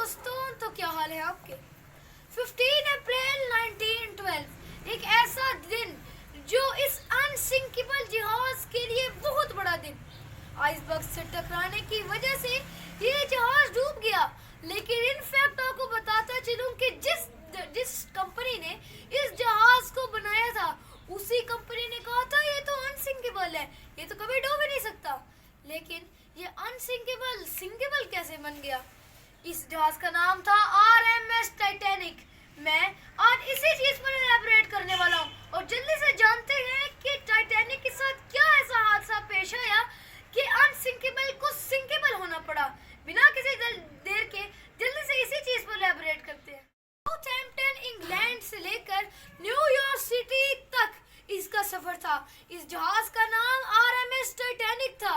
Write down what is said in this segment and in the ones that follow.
दोस्तों, तो क्या हाल है आपके। 15 अप्रैल 1912 एक ऐसा दिन जो इस अनसिंकेबल जहाज के लिए बहुत बड़ा दिन। आइसबर्ग से टकराने की वजह से ये जहाज डूब गया। लेकिन इनफैक्ट आपको बताता चलूं कि जिस कंपनी ने इस जहाज को बनाया था, उसी कंपनी ने कहा था ये तो अनसिंकेबल है, ये तो कभी डूब ही नहीं सकता। लेकिन ये अनसिंकेबल सिंकेबल कैसे बन गया? इस जहाज का नाम था RMS टाइटैनिक। मैं आज इसी चीज पर एलैबोरेट करने वाला हूँ और जल्दी से जानते हैं कि टाइटैनिक के साथ क्या ऐसा हादसा पेश आया कि अनसिंकेबल को सिंकेबल होना पड़ा। बिना किसी देर के जल्दी से इसी चीज पर एलैबोरेट करते हैं। साउथहैम्पटन इंग्लैंड से लेकर न्यूयॉर्क सिटी तक इसका सफर था। इस जहाज का नाम RMS टाइटैनिक था।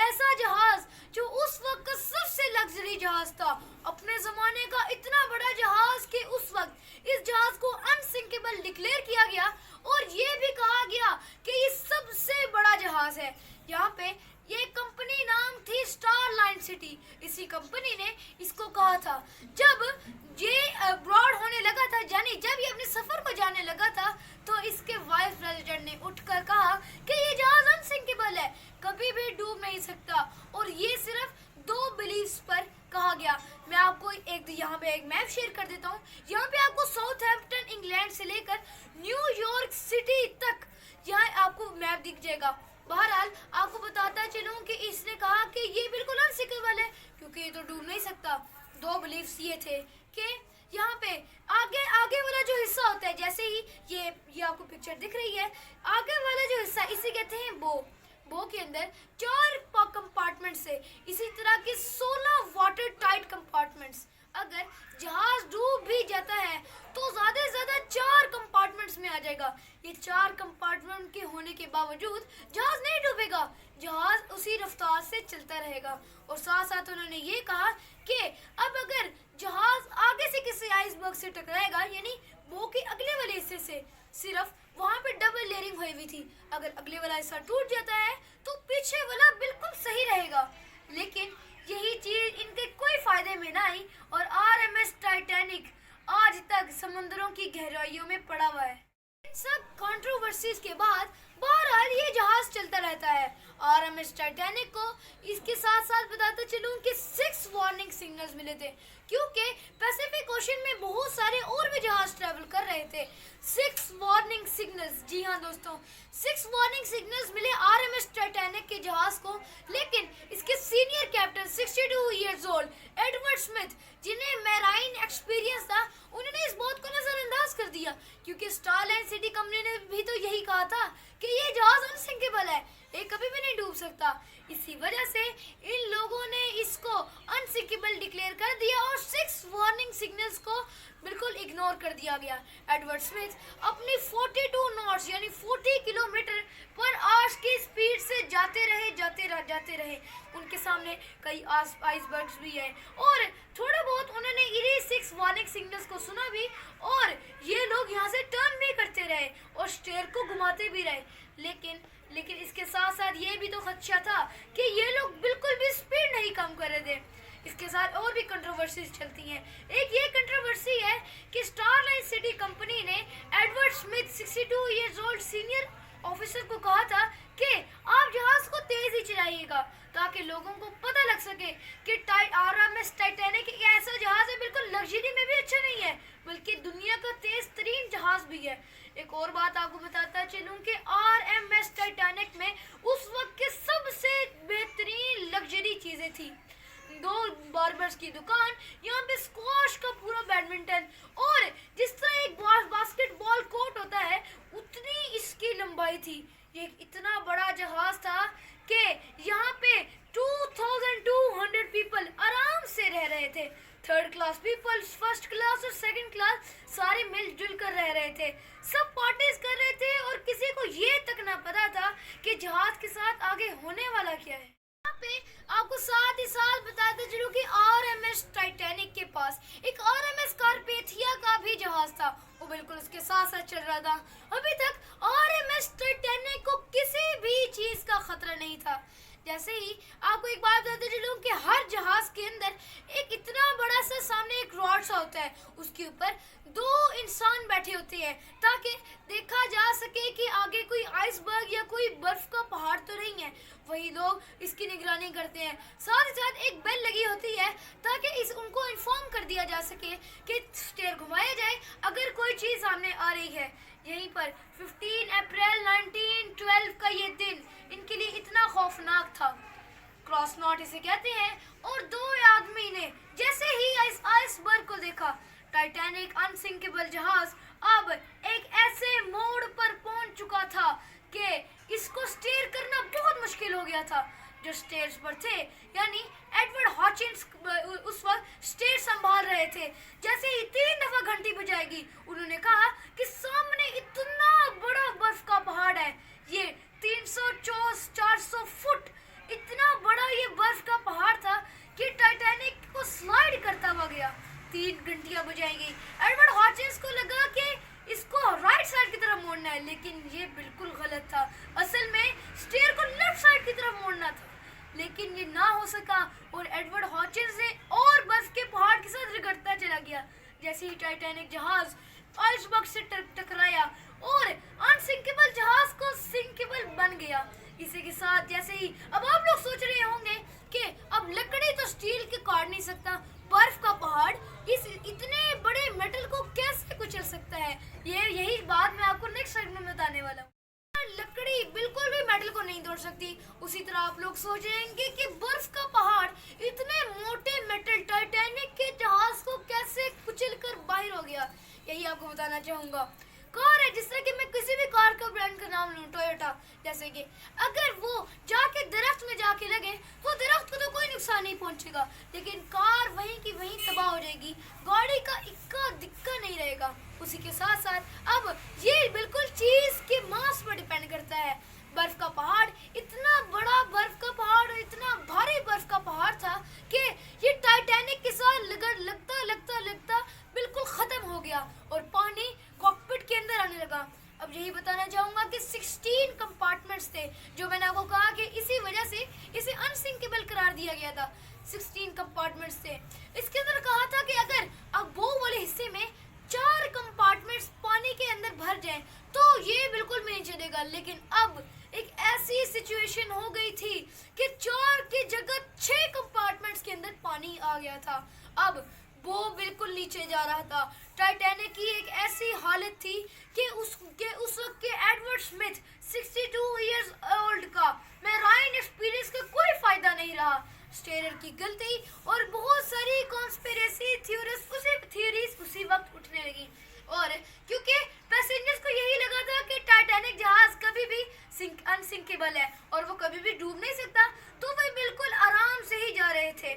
ऐसा जहाज जो उस वक्त का सबसे लग्जरी जहाज था, अपने जमाने का इतना बड़ा जहाज कि उस वक्त इस जहाज को अनसिंकेबल डिक्लेयर किया गया और ये भी कहा गया कि ये सबसे बड़ा जहाज है। यहाँ पे ये कंपनी नाम थी स्टार लाइन सिटी। इसी कंपनी ने इसको कहा था। जब ये ब्रॉड होने लगा था, यानी जब ये अपने सफर को जाने लगा था, तो इसके वाइस प्रेसिडेंट ने उठकर कहा कि ये जहाज अनसिंकेबल है, कभी भी डूब नहीं सकता। और ये सिर्फ 2 बिलीव्स पर कहा गया। मैं आपको यहाँ पे एक मैप शेयर कर देता हूँ। यहाँ पे आपको साउथहैम्पटन इंग्लैंड से लेकर न्यूयॉर्क सिटी तक यहाँ आपको मैप दिख जाएगा। बहरहाल आपको बताता चलूं कि इसने कहा कि ये बिल्कुल अनसिंकेबल है क्योंकि ये तो डूब नहीं सकता। 2 बिलीव्स ये थे कि यहाँ पे आगे वाला जो हिस्सा होता है, जैसे ही ये आपको पिक्चर दिख रही है, आगे वाला जो हिस्सा इसे कहते हैं बो के अंदर 4 कंपार्टमेंट्स है। इसी तरह के 16 वाटर टाइट कंपार्टमेंट्स। अगर जहाज डूब भी जाता है तो ज्यादा से ज्यादा 4 कंपार्टमेंट्स में आ जाएगा। ये 4 कंपार्टमेंट के होने के बावजूद जहाज नहीं डूबेगा, जहाज उसी रफ्तार से चलता रहेगा। और साथ साथ उन्होंने ये कहा कि अब अगर जहाज आगे से किसी आइसबर्ग से टकराएगा, यानी बो के अगले वाले हिस्से से, सिर्फ वहां पे डबल लेयरिंग हुई हुई थी, अगर अगले वाला हिस्सा टूट जाता है तो पीछे वाला बिल्कुल सही रहेगा। लेकिन यही चीज इनके कोई फायदे में ना आई और RMS टाइटैनिक आज तक समुद्रों की गहराइयों में पड़ा हुआ है। इन सब कंट्रोवर्सीज के बाद बहरहाल ये जहाज चलता रहता है। RMS टाइटैनिक को इसके साथ साथ बताते चलूं कि 6 वार्निंग सिग्नल्स मिले थे, क्योंकि पैसिफिक ओशन में बहुत सारे और भी जहाज ट्रैवल कर रहे थे। 6 वार्निंग सिग्नल्स, जी हाँ दोस्तों, 6 वार्निंग सिग्नल्स मिले RMS टाइटैनिक के जहाज को। लेकिन इसके senior captain 62 years old Edward Smith, जिन्हें मैराइन एक्सपीरियंस था, उन्होंने इस बात को नजरअंदाज कर दिया, क्योंकि स्टारलाइन सिटी कंपनी ने भी तो यही कहा था कि ये जहाज अनसिंकेबल है, ये कभी भी नहीं डूब सकता। इसी वजह से इन लोगों ने इसको अनसिंकेबल डिक्लेयर कर दिया और 6 वार्निंग सिग्नल्स को बिल्कुल इग्नोर कर दिया गया। एडवर्ड स्मिथ अपनी 42 नॉट्स यानी 40 किलोमीटर पर आवर्स की स्पीड से जाते रहे। उनके सामने कई आइसबर्ग्स भी है और थोड़ा बहुत उन्होंने इन्हीं 6 वार्निंग सिग्नल्स को सुना भी, और ये लोग यहाँ से टर्न भी करते रहे और स्टेयर को घुमाते भी रहे। लेकिन इसके साथ साथ ये भी तो खदशा था कि ये लोग बिल्कुल भी स्पीड नहीं कम कर रहे थे। इसके साथ और भी कंट्रोवर्सीज चलती हैं। एक ये कंट्रोवर्सी है कि स्टारलाइन सिटी कंपनी ने Edward Smith 62 years old senior officer को कहा था कि आप जहाज को तेज ही चलाइएगा ताकि लोगों को पता लग सके कि RMS टाइटैनिक एक ऐसा जहाज है, बिल्कुल लग्जरी में भी अच्छा नहीं है, बल्कि दुनिया का तेज तरीन जहाज भी है। एक और बात आपको बताता चलूं कि RMS टाइटैनिक में उस वक्त के सबसे बेहतरीन लग्जरी चीजें थी। 2 बार्बर्स की दुकान, यहाँ पे स्क्वाश का पूरा बैडमिंटन, और जिस तरह एक बास्केटबॉल कोर्ट होता है उतनी इसकी लंबाई थी। ये इतना बड़ा जहाज था कि यहाँ पे 2200 पीपल आराम से रह रहे थे। 3rd class people, 1st class और 2nd क्लास सारे मिलजुल कर रह रहे थे, सब पार्टीज कर रहे थे और किसी को ये तक ना पता था कि जहाज के साथ आगे होने वाला क्या है। यहाँ पे आपको साथ ही साथ बताते चलूं कि RMS टाइटैनिक के पास एक RMS कारपेथिया का भी जहाज था, वो बिल्कुल उसके साथ साथ चल रहा था। अभी तक RMS टाइटैनिक को किसी भी चीज का खतरा नहीं था। जैसे ही आप आपको एक बात बताते चलूं कि हर जहाज के अंदर एक इतना बड़ा सा सामने एक रॉड सा होता है, उसके ऊपर 2 इंसान बैठे होते हैं ताकि देखा जा सके कि आगे कोई आइसबर्ग या कोई बर्फ का पहाड़ तो नहीं है। वही लोग इसकी निगरानी करते हैं। साथ ही साथ एक बेल लगी होती है ताकि उनको इन्फॉर्म कर दिया जा सके कि स्टेयर घुमाया जाए अगर कोई चीज़ सामने आ रही है। यहीं पर 15 अप्रैल 1912 का ये दिन इनके लिए इतना खौफनाक था। क्रॉस नॉट इसे कहते हैं। और 2 आदमी ने जैसे ही आइसबर्ग को देखा, टाइटैनिक अनसिंकेबल जहाज अब एक ऐसे मोड़ पर पहुंच चुका था कि इसको स्टीयर करना बहुत मुश्किल हो गया था। जो स्टेयर्स पर थे यानी एडवर्ड हॉचिंस उस वक्त स्टेयर संभाल रहे थे। जैसे ही 3 दफा घंटी बजाएगी, उन्होंने कहा कि सामने इतना बड़ा बर्फ का पहाड़ है, ये 300-400 फुट इतना बड़ा ये बर्फ का पहाड़ था कि टाइटैनिक को स्लाइड करता हुआ गया। 3 घंटियां बजाएंगी। एडवर्ड हॉचिंस को लगा कि इसको राइट साइड की तरफ मोड़ना है, लेकिन ये बिल्कुल गलत था। असल में स्टीयर को लेफ्ट साइड की तरफ मोड़ना था, लेकिन ये ना हो सका और एडवर्ड हॉचिंस ने और बर्फ के पहाड़ के साथ रगड़ता चला गया। जैसे ही टाइटैनिक जहाज आइसबर्ग से टकराया और अनसिंकेबल जहाज को सिंकेबल बन गया। इसी के साथ जैसे ही अब आप लोग सोच रहे होंगे कि अब लकड़ी तो स्टील के काट नहीं सकता, बर्फ का पहाड़ इस इतने बड़े मेटल को कैसे कुचल सकता है। यही बात मैं आपको नेक्स्ट सेगमेंट में बताने वाला हूँ। लकड़ी बिल्कुल भी मेटल को नहीं तोड़ सकती। उसी तरह आप लोग सोच रहेंगे कि बर्फ का पहाड़ इतने मोटे मेटल टाइटैनिक के जहाज को कैसे कुचल कर बाहर हो गया। यही आपको बताना चाहूंगा। कार है, जिस तरह कि मैं किसी भी कार का ब्रांड का नाम लूं, टोयोटा, जैसे कि अगर वो जाके दरख्त में जाके लगे तो दरख्त को तो कोई नुकसान नहीं पहुंचेगा, लेकिन कार वहीं की वहीं तबाह हो जाएगी, गाड़ी का इक्का दिक्का नहीं रहेगा। उसी के साथ साथ अब ये बिल्कुल चीज के मास पर डिपेंड करता है। बर्फ का पहाड़ इतना बड़ा बर्फ का पहाड़ और इतना भारी बर्फ का पहाड़ था कि ये टाइटैनिक के साथ लगता बिल्कुल खत्म हो गया और पानी कॉकपिट के अंदर आने लगा। अब यही बताना चाहूंगा कि 16 कंपार्टमेंट्स थे, जो मैंने आपको कहा कि इसी वजह से इसे अनसिंकेबल करार दिया गया था। 16 कंपार्टमेंट्स थे। इसके अंदर कहा था कि अगर अब वो वाले हिस्से में 4 कंपार्टमेंट्स पानी के अंदर भर जाएं तो ये बिल्कुल भी नहीं चलेगा। लेकिन अब एक ऐसी सिचुएशन हो गई थी कि 4 की जगह 6 कंपार्टमेंट्स के अंदर पानी आ गया था। अब वो बिल्कुल नीचे जा रहा था। टाइटैनिक की एक ऐसी हालत थी कि उस वक्त के एडवर्ड स्मिथ 62 इयर्स ओल्ड का मैराइन एक्सपीरियंस का कोई फायदा नहीं रहा। स्टीयर की गलती और बहुत सारी कॉन्स्पिरेसी थ्योरीज उसी वक्त उठने लगी। और क्योंकि पैसेंजर्स को यही लगा था कि टाइटैनिक जहाज कभी भी अनसिंकेबल है और वो कभी भी डूब नहीं सकता, तो वे बिल्कुल आराम से ही जा रहे थे।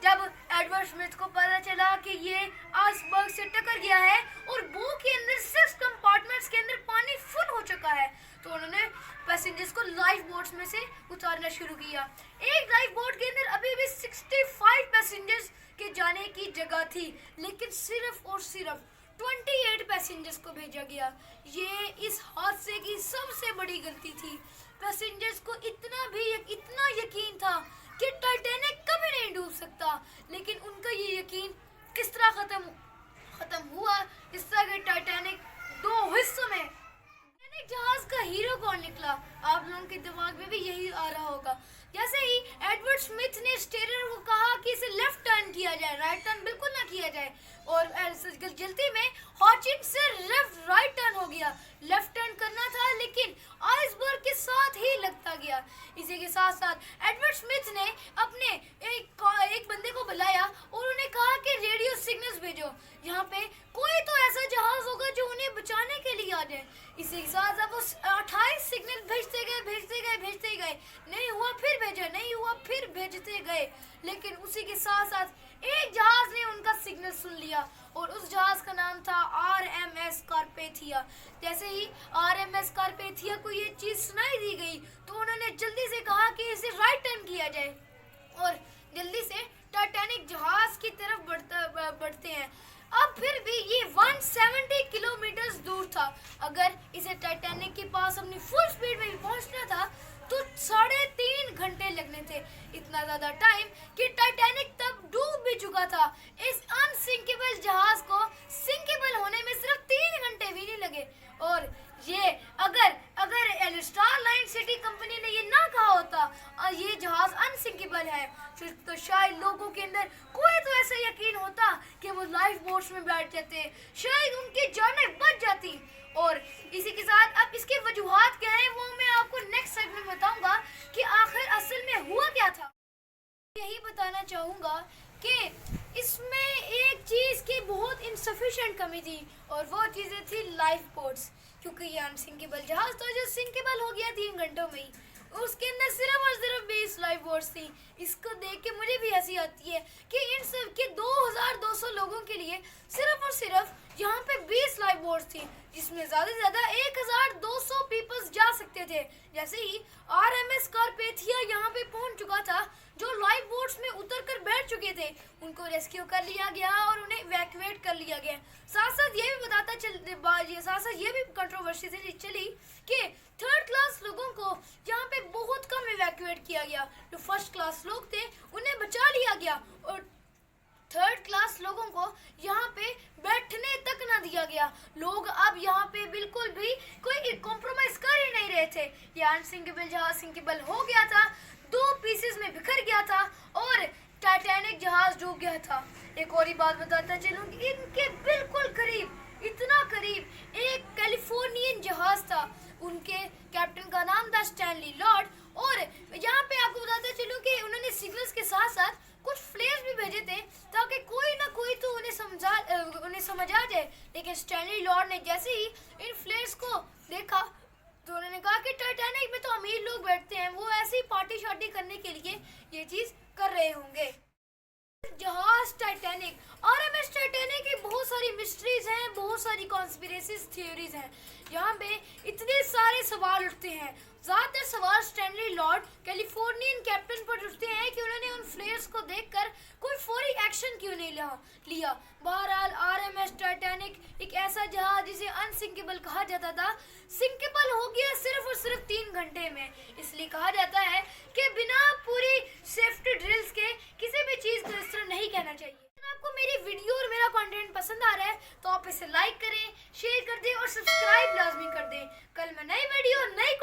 जब एडवर्ड स्मिथ को पता चला कि ये आइसबर्ग से टकर गया है और वो के अंदर 6 कंपार्टमेंट्स के अंदर पानी फुल हो चुका है, तो उन्होंने पैसेंजर्स को लाइफ बोट्स में से उतारना शुरू किया। एक लाइफ बोट के अंदर अभी भी 65 पैसेंजर्स के जाने की जगह थी, लेकिन सिर्फ और सिर्फ 28 पैसेंजर्स को भेजा गया। ये इस हादसे की सबसे बड़ी गलती थी। पैसेंजर्स को इतना यकीन था कि टाइटैनिक कभी नहीं डूब सकता, लेकिन उनका ये यकीन किस तरह खत्म हुआ। इस तरह के टाइटैनिक 2 हिस्सों में। टाइटैनिक जहाज का हीरो कौन निकला, आप लोगों के दिमाग में भी यही आ रहा होगा। जैसे ही एडवर्ड स्मिथ ने स्टीयर को कहा कि इसे लेफ्ट टर्न किया जाए, राइट टर्न बिल्कुल ना किया जाए, और जल्दी में हॉचिंस से राइट टर्न हो गया। लेफ्ट टर्न करना था, लेकिन आइसबर्ग के साथ ही लगता गया। इसी के साथ साथ एडवर्ड स्मिथ ने अपने एक बंदे को बुलाया और उन्हें कहा कि रेडियो सिग्नल्स भेजो, यहाँ पे कोई तो ऐसा जहाज होगा जो उन्हें बचाने के लिए आ जाए। इसी के साथ अब वो 28 सिग्नल भेजते गए, नहीं हुआ फिर भेजा, नहीं हुआ फिर भेजते गए, लेकिन उसी के साथ साथ एक जहाज ने उनका सिग्नल सुन लिया और उस जहाज का नाम था RMS कार्पेथिया। जैसे ही RMS कार्पेथिया को ये चीज सुनाई दी गई तो उन्होंने जल्दी से कहा कि इसे राइट टर्न किया जाए और जल्दी से टाइटैनिक जहाज की तरफ बढ़ते हैं। अब फिर भी ये 170 किलोमीटर दूर था। अगर इसे टाइटैनिक के पास अपनी फुल स्पीड में भी पहुंचना था तो 3.5 घंटे लगने थे। इतना था द टाइम कि टाइटैनिक तब डूब भी चुका था। इस अनसिंकेबल जहाज को सिंकेबल होने में सिर्फ 3 घंटे भी नहीं लगे। और ये अगर अगर स्टार लाइन सिटी कंपनी ने ये ना कहा होता और ये जहाज अनसिंकेबल है, तो शायद लोगों के अंदर कोई तो ऐसा यकीन होता कि वो लाइफ बोट्स में बैठ जाते, शायद उनकी जानें बच जाती। और इसी के साथ अब इसके वजूहात क्या हैं वो मैं आपको नेक्स्ट सेगमेंट में बताऊंगा कि आखिर असल में हुआ क्या था। यही बताना चाहूँगा कि इसमें एक चीज़ की बहुत इनसफिशिएंट कमी थी और वो चीज़ें थी लाइफ बोट्स, क्योंकि ये अनसिंकेबल जहाज था जो सिंकेबल हो गया 3 घंटों में ही। उसके अंदर सिर्फ और सिर्फ 20 लाइफ बोट्स थी। इसको देख के मुझे भी हंसी आती है कि इन सब के 2200 लोगों के लिए सिर्फ और सिर्फ यहाँ पे 20 लाइफ बोट्स थी, जिसमें ज़्यादा से ज़्यादा 1200 पीपल्स जा सकते थे। जैसे ही RMS कारपेथिया यहाँ पे पहुँच चुका था, जो लाइफ बोट्स में उतर कर बैठ चुके थे उनको रेस्क्यू कर लिया गया और उन्हें इवैक्यूएट कर लिया गया। साथ साथ ये भी कंट्रोवर्सी चली कि 3rd क्लास लोगों को यहाँ पे बहुत कम इवैक्यूएट किया गया। जो 1st क्लास लोग थे उन्हें बचा लिया गया और 3rd क्लास लोगों को यहाँ पे बैठने तक ना दिया गया। लोग अब यहाँ पे बिल्कुल भी कोई कॉम्प्रोमाइज कर ही नहीं रहे थे। ये अनसिंकेबल जहाज सिंकेबल हो गया था, 2 पीसेस में बिखर गया था और टाइटैनिक जहाज डूब गया था। एक और ही बात बताता चलूँ, इनके बिल्कुल करीब, इतना करीब एक कैलिफोर्नियन जहाज था, उनके कैप्टन का नाम था स्टैनली लॉर्ड। और यहाँ पे आपको बताते चलूँ कि उन्होंने सिग्नल्स के साथ साथ कुछ फ्लेयर्स भी भेजे थे ताकि कोई ना कोई तो उन्हें समझ आ जाए। लेकिन स्टैनली लॉर्ड ने जैसे ही इन फ्लेयर्स को देखा तो उन्होंने कहा कि टाइटैनिक में तो अमीर लोग बैठते हैं, वो ऐसे ही पार्टी शार्टी करने के लिए ये चीज़ कर रहे होंगे। जहाज टाइटैनिक, RMS टाइटैनिक की बहुत सारी मिस्ट्रीज हैं, बहुत सारी कॉन्स्पिरेसी थ्योरीज हैं। यहाँ पे इतने सारे सवाल उठते हैं। ज़्यादातर सवाल स्टैनली लॉर्ड कैलिफोर्नियन कैप्टन पर उठते हैं कि उन्होंने उन फ्लेयर्स को देखकर कोई फौरी एक्शन क्यों नहीं लिया। बहरहाल RMS टाइटैनिक एक ऐसा जहाज जिसे अनसिंकेबल कहा जाता था, सिंकेबल हो गया सिर्फ और सिर्फ 3 घंटे में। इसलिए कहा जाता है कि बिना पूरी सेफ्टी ड्रिल्स के किसी भी चीज़ को इस तरह नहीं कहना चाहिए। अगर आपको मेरी वीडियो और मेरा कंटेंट पसंद आ रहा है तो आप इसे लाइक करें, शेयर कर दें और सब्सक्राइब लाजमी कर दें। कल मैं नई वीडियो नई